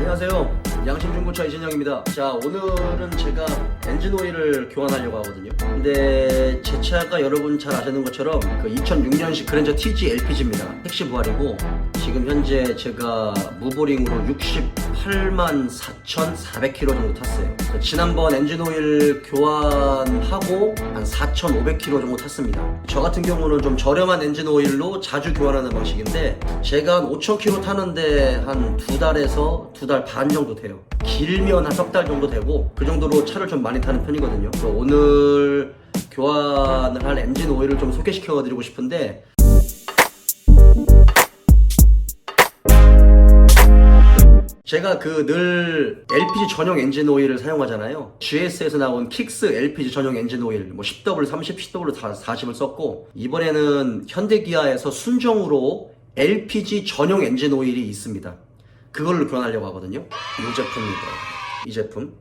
안녕하세요. 양심중고차 이진영입니다. 자, 오늘은 제가 엔진오일을 교환하려고 하거든요. 근데 제 차가 여러분 잘 아시는 것처럼 그 2006년식 그랜저 TG LPG입니다. 택시 부활이고 지금 현재 제가 무보링으로 68만 4,400km 정도 탔어요. 지난번 엔진오일 교환하고 한 4,500km 정도 탔습니다. 저 같은 경우는 좀 저렴한 엔진오일로 자주 교환하는 방식인데 제가 한 5,000km 타는데 한 2달에서 2달 반 정도 돼요. 길면 한 석 달 정도 되고 그 정도로 차를 좀 많이 타는 편이거든요. 그래서 오늘 교환을 할 엔진 오일을 좀 소개시켜 드리고 싶은데, 제가 늘 LPG 전용 엔진 오일을 사용하잖아요. GS에서 나온 킥스 LPG 전용 엔진 오일 뭐 10W30, 10W40을 썼고, 이번에는 현대기아에서 순정으로 LPG 전용 엔진 오일이 있습니다. 그걸로 교환하려고 하거든요. 이 제품입니다. 이 제품,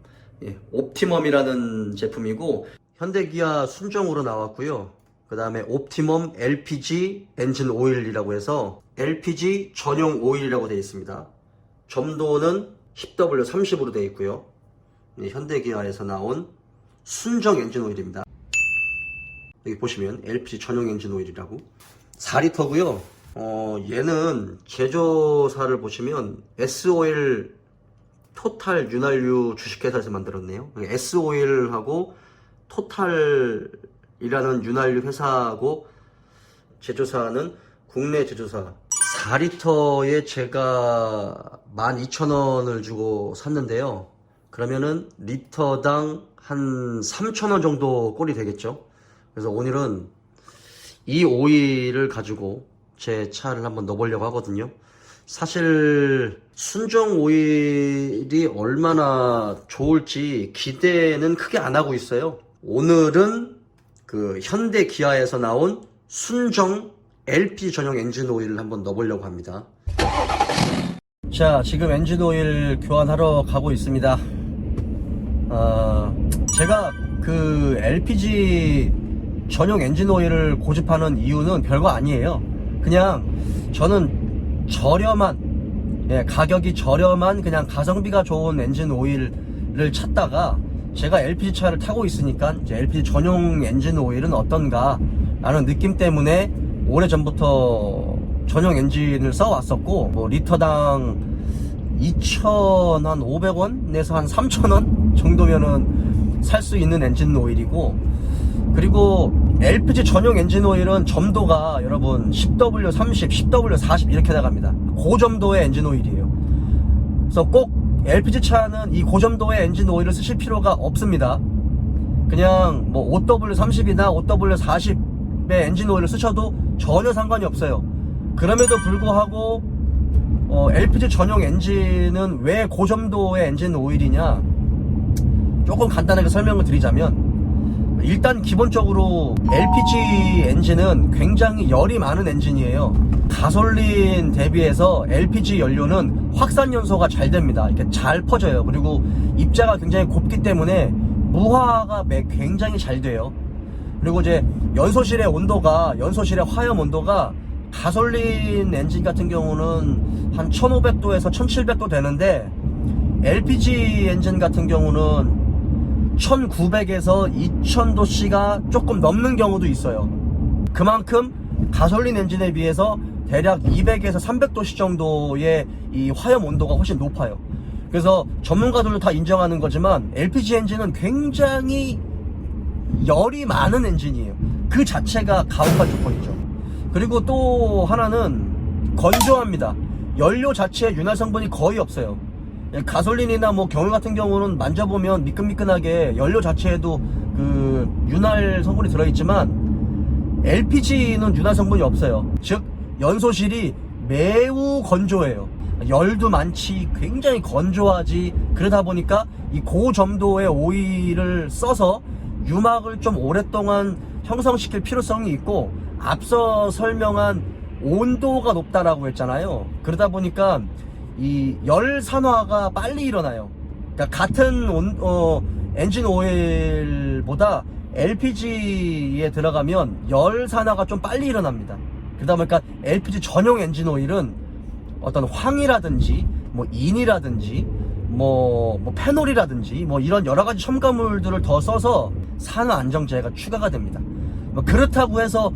옵티멈이라는 제품이고 현대기아 순정으로 나왔고요. 그 다음에 옵티멈 LPG 엔진 오일이라고 해서 LPG 전용 오일이라고 되어 있습니다. 점도는 10W30으로 되어 있고요. 현대기아에서 나온 순정 엔진 오일입니다. 여기 보시면 LPG 전용 엔진 오일이라고 4리터고요. 얘는 제조사를 보시면 S-오일 토탈 윤활유 주식회사에서 만들었네요. S-오일하고 토탈이라는 윤활유 회사하고 제조사는 국내 제조사. 4리터에 제가 12,000원을 주고 샀는데요. 그러면은 리터당 한 3,000원 정도 꼴이 되겠죠. 그래서 오늘은 이 오일을 가지고 제 차를 한번 넣어보려고 하거든요. 사실 순정 오일이 얼마나 좋을지 기대는 크게 안 하고 있어요. 오늘은 그 현대 기아에서 나온 순정 LPG 전용 엔진 오일을 한번 넣어보려고 합니다. 자, 지금 엔진 오일 교환하러 가고 있습니다. 제가 그 LPG 전용 엔진 오일을 고집하는 이유는 별거 아니에요. 그냥 저는 저렴한, 가격이 저렴한 그냥 가성비가 좋은 엔진 오일을 찾다가 제가 LPG 차를 타고 있으니까 이제 LPG 전용 엔진 오일은 어떤가 라는 느낌 때문에 오래전부터 전용 엔진을 써왔었고, 뭐 리터당 2,500원에서 한 3,000원 정도면은 살 수 있는 엔진 오일이고, 그리고 LPG 전용 엔진 오일은 점도가 여러분 10W30, 10W40 이렇게 나갑니다. 고점도의 엔진 오일이에요. 그래서 꼭 LPG 차는 이 고점도의 엔진 오일을 쓰실 필요가 없습니다. 그냥 뭐 5W30이나 5W40의 엔진 오일을 쓰셔도 전혀 상관이 없어요. 그럼에도 불구하고 LPG 전용 엔진은 왜 고점도의 엔진 오일이냐, 조금 간단하게 설명을 드리자면, 일단 기본적으로 LPG 엔진은 굉장히 열이 많은 엔진이에요. 가솔린 대비해서 LPG 연료는 확산 연소가 잘 됩니다. 이렇게 잘 퍼져요. 그리고 입자가 굉장히 곱기 때문에 무화가 굉장히 잘 돼요. 그리고 이제 연소실의 화염 온도가 가솔린 엔진 같은 경우는 한 1500도에서 1700도 되는데, LPG 엔진 같은 경우는 1900에서 2000도씨가 조금 넘는 경우도 있어요. 그만큼 가솔린 엔진에 비해서 대략 200에서 300도씨 정도의 이 화염 온도가 훨씬 높아요. 그래서 전문가들도 다 인정하는 거지만 LPG 엔진은 굉장히 열이 많은 엔진이에요. 그 자체가 가혹한 조건이죠. 그리고 또 하나는 건조합니다. 연료 자체에 윤활 성분이 거의 없어요. 가솔린이나 뭐 경유 같은 경우는 만져보면 미끈미끈하게 연료 자체에도 그 윤활 성분이 들어있지만 LPG는 윤활 성분이 없어요. 즉 연소실이 매우 건조해요. 열도 많지, 굉장히 건조하지. 그러다 보니까 이 고점도의 오일을 써서 유막을 좀 오랫동안 형성시킬 필요성이 있고, 앞서 설명한 온도가 높다라고 했잖아요. 그러다 보니까 이 열 산화가 빨리 일어나요. 그러니까 같은 엔진 오일보다 LPG에 들어가면 열 산화가 좀 빨리 일어납니다. 그러다 보니까 LPG 전용 엔진 오일은 어떤 황이라든지 뭐 인이라든지 뭐 페놀이라든지 뭐 이런 여러 가지 첨가물들을 더 써서 산화 안정제가 추가가 됩니다. 뭐 그렇다고 해서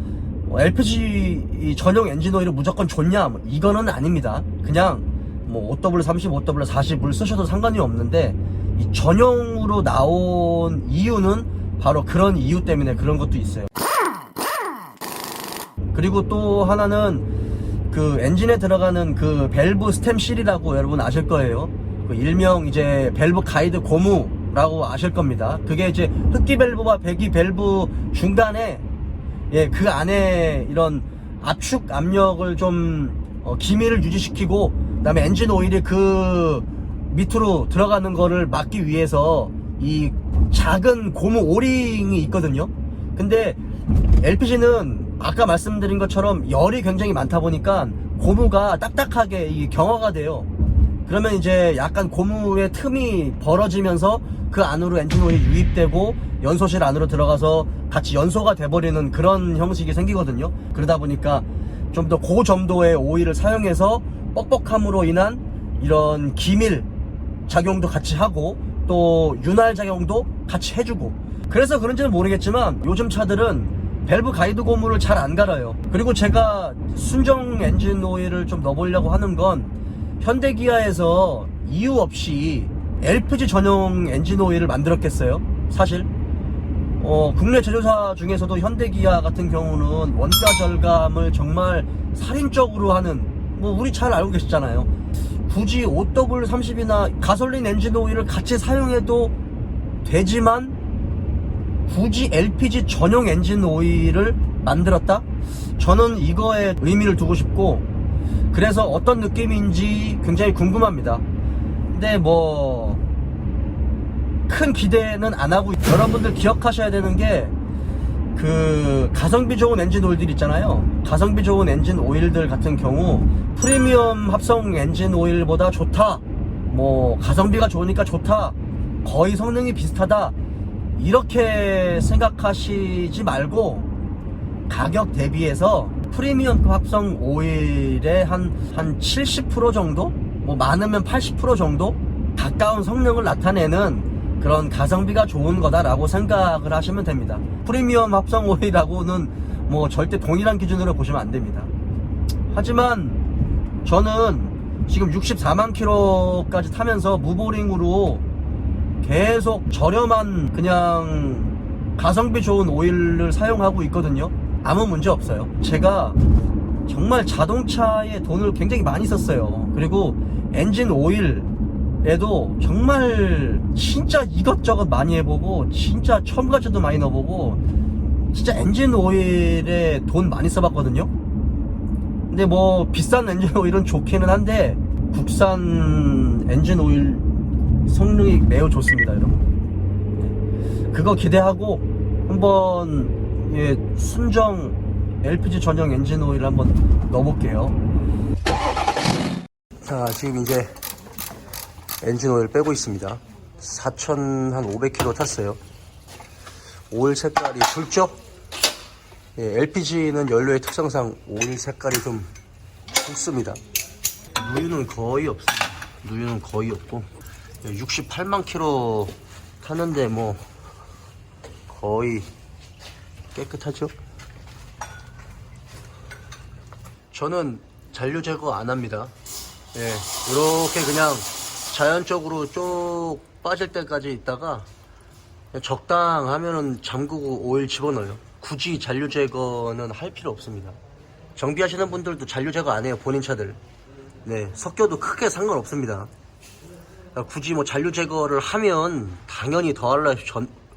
LPG 전용 엔진 오일을 무조건 좋냐? 뭐 이거는 아닙니다. 그냥 뭐 OW30, OW40을 쓰셔도 상관이 없는데 이 전용으로 나온 이유는 바로 그런 이유 때문에 그런 것도 있어요. 그리고 또 하나는 그 엔진에 들어가는 그 밸브 스템 실이라고 여러분 아실 거예요. 그 일명 이제 밸브 가이드 고무라고 아실 겁니다. 그게 이제 흡기 밸브와 배기 밸브 중간에 그 안에 이런 압축 압력을 좀 기밀을 유지시키고 그다음에 엔진 오일이 그 밑으로 들어가는 거를 막기 위해서 이 작은 고무 오링이 있거든요. 근데 LPG는 아까 말씀드린 것처럼 열이 굉장히 많다 보니까 고무가 딱딱하게 경화가 돼요. 그러면 이제 약간 고무의 틈이 벌어지면서 그 안으로 엔진 오일이 유입되고 연소실 안으로 들어가서 같이 연소가 돼버리는 그런 형식이 생기거든요. 그러다 보니까 좀 더 고점도의 오일을 사용해서 뻑뻑함으로 인한 이런 기밀 작용도 같이 하고 또 윤활 작용도 같이 해주고, 그래서 그런지는 모르겠지만 요즘 차들은 밸브 가이드 고무를 잘 안 갈아요. 그리고 제가 순정 엔진 오일을 좀 넣어보려고 하는 건 현대기아에서 이유 없이 LPG 전용 엔진 오일을 만들었겠어요? 사실 국내 제조사 중에서도 현대기아 같은 경우는 원가 절감을 정말 살인적으로 하는, 뭐 우리 잘 알고 계시잖아요. 굳이 OW30이나 가솔린 엔진 오일을 같이 사용해도 되지만 굳이 LPG 전용 엔진 오일을 만들었다? 저는 이거에 의미를 두고 싶고, 그래서 어떤 느낌인지 굉장히 궁금합니다. 근데 뭐 큰 기대는 안 하고, 여러분들 기억하셔야 되는 게 그 가성비 좋은 엔진 오일들 있잖아요. 가성비 좋은 엔진 오일들 같은 경우 프리미엄 합성 엔진 오일보다 좋다, 뭐 가성비가 좋으니까 좋다, 거의 성능이 비슷하다, 이렇게 생각하시지 말고 가격 대비해서 프리미엄 합성 오일의 한 70% 정도? 뭐 많으면 80% 정도? 가까운 성능을 나타내는 그런 가성비가 좋은 거다라고 생각을 하시면 됩니다. 프리미엄 합성 오일하고는 뭐 절대 동일한 기준으로 보시면 안 됩니다. 하지만 저는 지금 64만 킬로까지 타면서 무보링으로 계속 저렴한 그냥 가성비 좋은 오일을 사용하고 있거든요. 아무 문제 없어요. 제가 정말 자동차에 돈을 굉장히 많이 썼어요. 그리고 엔진 오일에도 정말 진짜 이것저것 많이 해보고 진짜 첨가제도 많이 넣어보고 진짜 엔진 오일에 돈 많이 써봤거든요. 근데 뭐 비싼 엔진 오일은 좋기는 한데 국산 엔진 오일 성능이 매우 좋습니다, 여러분. 그거 기대하고 한번 순정 LPG 전용 엔진 오일 한번 넣어볼게요. 자, 지금 이제 엔진 오일 빼고 있습니다. 4,500km 탔어요. 오일 색깔이 붉죠? LPG는 연료의 특성상 오일 색깔이 좀 붉습니다. 누유는 거의 없습니다. 누유는 거의 없고 68만 킬로 탔는데 뭐 거의 깨끗하죠? 저는 잔류 제거 안 합니다. 이렇게 그냥 자연적으로 쭉 빠질 때까지 있다가 적당하면은 잠그고 오일 집어넣어요. 굳이 잔류 제거는 할 필요 없습니다. 정비하시는 분들도 잔류 제거 안 해요, 본인 차들. 섞여도 크게 상관없습니다. 굳이 뭐 잔류 제거를 하면 당연히 더할라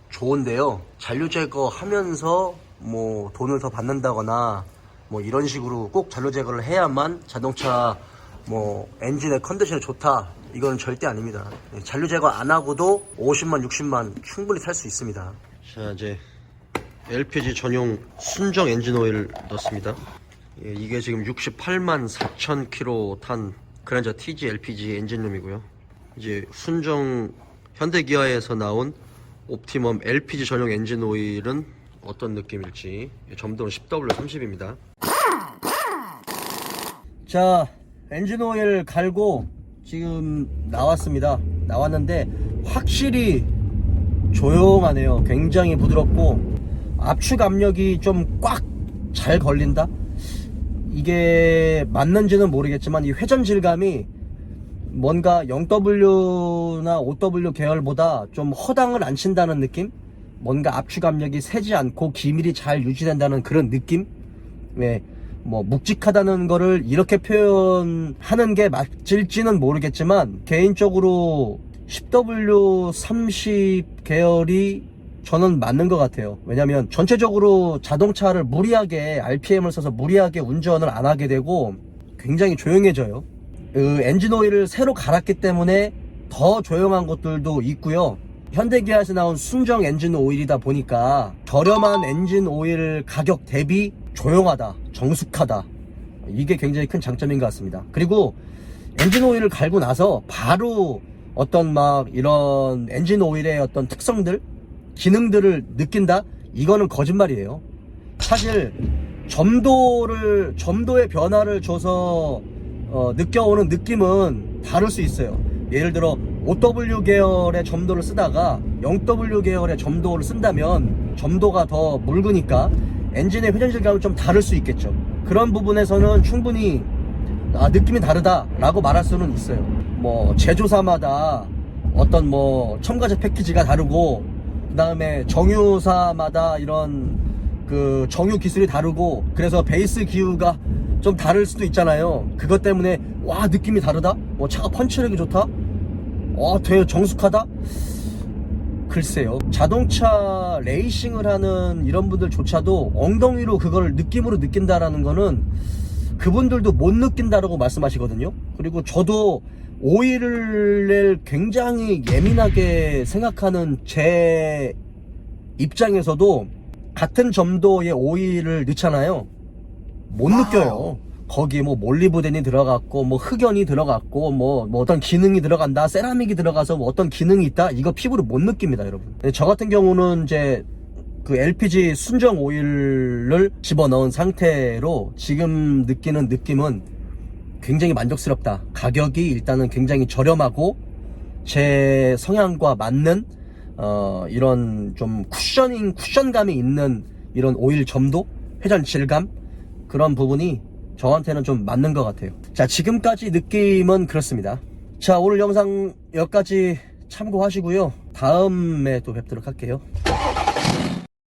좋은데요. 잔류 제거 하면서 뭐 돈을 더 받는다거나 뭐 이런 식으로 꼭 잔류 제거를 해야만 자동차 뭐 엔진의 컨디션이 좋다, 이건 절대 아닙니다. 잔류 제거 안 하고도 50만 60만 충분히 탈 수 있습니다. 자, 이제 LPG 전용 순정 엔진 오일을 넣습니다. 이게 지금 68만 4천 킬로 탄 그랜저 TG LPG 엔진룸이고요. 이제 순정 현대기아에서 나온 옵티멈 LPG 전용 엔진 오일은 어떤 느낌일지. 점도는 10W30입니다. 자, 엔진 오일 갈고 지금 나왔는데 확실히 조용하네요. 굉장히 부드럽고 압축 압력이 좀 꽉 잘 걸린다. 이게 맞는지는 모르겠지만 이 회전 질감이 뭔가 0W나 5W 계열보다 좀 허당을 안 친다는 느낌? 뭔가 압축 압력이 세지 않고 기밀이 잘 유지된다는 그런 느낌? 네, 뭐 묵직하다는 거를 이렇게 표현하는 게 맞을지는 모르겠지만 개인적으로 10W30 계열이 저는 맞는 것 같아요. 왜냐면 전체적으로 자동차를 무리하게 RPM을 써서 무리하게 운전을 안 하게 되고 굉장히 조용해져요. 그 엔진 오일을 새로 갈았기 때문에 더 조용한 것들도 있고요. 현대기아에서 나온 순정 엔진 오일이다 보니까 저렴한 엔진 오일 가격 대비 조용하다, 정숙하다. 이게 굉장히 큰 장점인 것 같습니다. 그리고 엔진 오일을 갈고 나서 바로 어떤 막 이런 엔진 오일의 어떤 특성들, 기능들을 느낀다? 이거는 거짓말이에요. 사실 점도의 변화를 줘서 느껴오는 느낌은 다를 수 있어요. 예를 들어 5W 계열의 점도를 쓰다가 0W 계열의 점도를 쓴다면 점도가 더 묽으니까 엔진의 회전 질감은 좀 다를 수 있겠죠. 그런 부분에서는 충분히 느낌이 다르다 라고 말할 수는 있어요. 뭐 제조사마다 어떤 뭐 첨가제 패키지가 다르고 그 다음에 정유사마다 이런 그 정유 기술이 다르고 그래서 베이스 기후가 좀 다를 수도 있잖아요. 그것 때문에 와 느낌이 다르다? 차가 펀치력이 좋다? 되게 정숙하다? 글쎄요. 자동차 레이싱을 하는 이런 분들조차도 엉덩이로 그걸 느낌으로 느낀다라는 거는 그분들도 못 느낀다라고 말씀하시거든요. 그리고 저도 오일을 굉장히 예민하게 생각하는 제 입장에서도 같은 점도의 오일을 넣잖아요. 못 느껴요. 거기에 뭐 몰리브덴이 들어갔고 뭐 흑연이 들어갔고 뭐 어떤 기능이 들어간다, 세라믹이 들어가서 뭐 어떤 기능이 있다, 이거 피부로 못 느낍니다, 여러분. 저 같은 경우는 이제 그 LPG 순정 오일을 집어넣은 상태로 지금 느끼는 느낌은 굉장히 만족스럽다. 가격이 일단은 굉장히 저렴하고 제 성향과 맞는 이런 좀 쿠션감이 있는 이런 오일 점도, 회전 질감, 그런 부분이 저한테는 좀 맞는 것 같아요. 자, 지금까지 느낌은 그렇습니다. 자, 오늘 영상 여기까지 참고하시고요. 다음에 또 뵙도록 할게요.